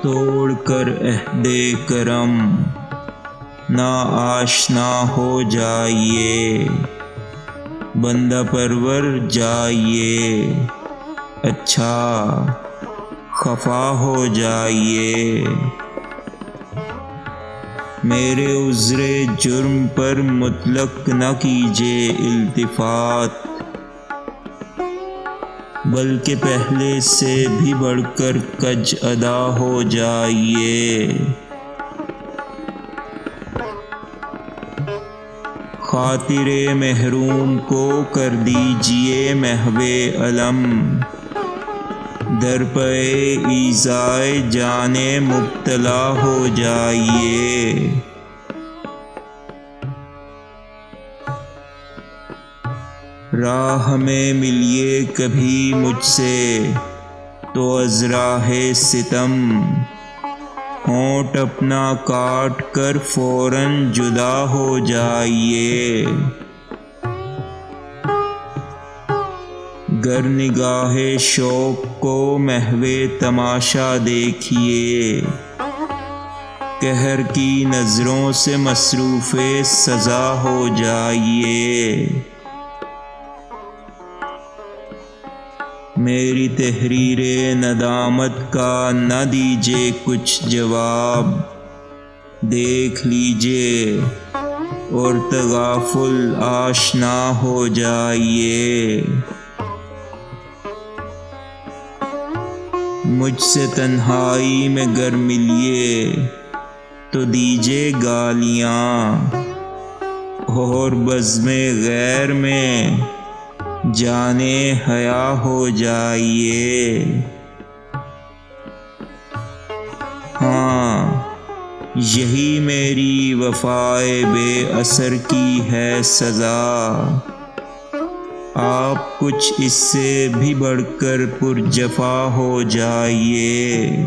توڑ کر عہد کرم نا آشنا ہو جائیے، بندہ پرور جائیے، اچھا خفا ہو جائیے۔ میرے عذر جرم پر مطلق نہ کیجیے التفات، بلکہ پہلے سے بھی بڑھ کر کج ادا ہو جائیے۔ خاطر محروم کو کر دیجیے محو علم، در پہ ایذائے جان مبتلا ہو جائیے۔ راہ میں ملیے کبھی مجھ سے تو از راہ ستم، ہونٹ اپنا کاٹ کر فوراً جدا ہو جائیے۔ گر نگاہ شوق کو محو تماشا دیکھیے، قہر کی نظروں سے مصروف سزا ہو جائیے۔ میری تحریر ندامت کا نہ دیجیے کچھ جواب، دیکھ لیجیے اور تغافل آشنا ہو جائیے۔ مجھ سے تنہائی میں گر ملیے تو دیجیے گالیاں، اور بزم غیر میں جانے حیا ہو جائیے۔ ہاں یہی میری وفائے بے اثر کی ہے سزا، آپ کچھ اس سے بھی بڑھ کر پرجفا ہو جائیے۔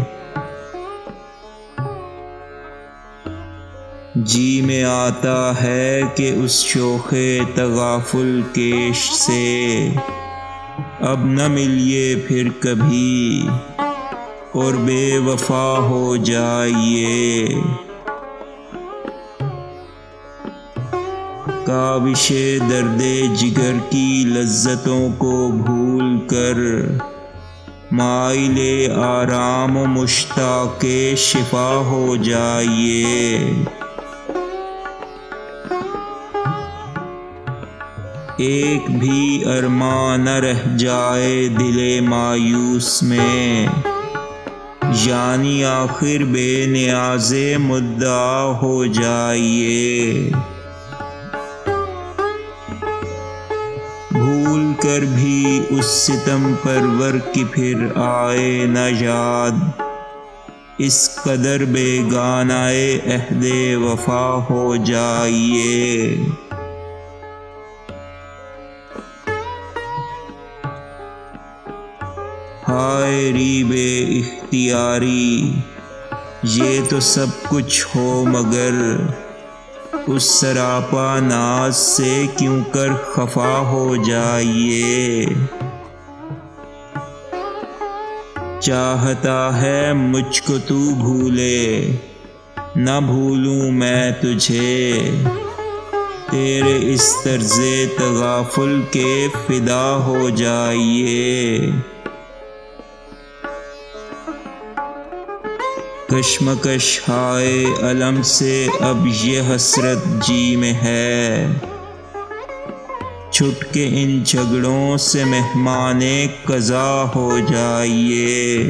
جی میں آتا ہے کہ اس شوخ تغافل کیش سے اب نہ ملیے پھر کبھی اور بے وفا ہو جائیے۔ کاوش درد جگر کی لذتوں کو بھول کر مائل آرام و مشتاق شفا ہو جائیے۔ ایک بھی ارمان نہ رہ جائے دل مایوس میں، یعنی آخر بے نیاز مدعا ہو جائیے۔ بھول کر بھی اس ستم پرور کی پھر آئے نہ یاد، اس قدر بیگانہ عہد وفا ہو جائیے۔ ہائے ریب اختیاری، یہ تو سب کچھ ہو مگر اس سراپا ناز سے کیوں کر خفا ہو جائیے۔ چاہتا ہے مجھ کو تو بھولے، نہ بھولوں میں تجھے، تیرے اس طرز تغافل کے فدا ہو جائیے۔ کشمکش ہائے علم سے اب یہ حسرت جی میں ہے، چھٹ کے ان جھگڑوں سے مہمان قضا ہو جائیے۔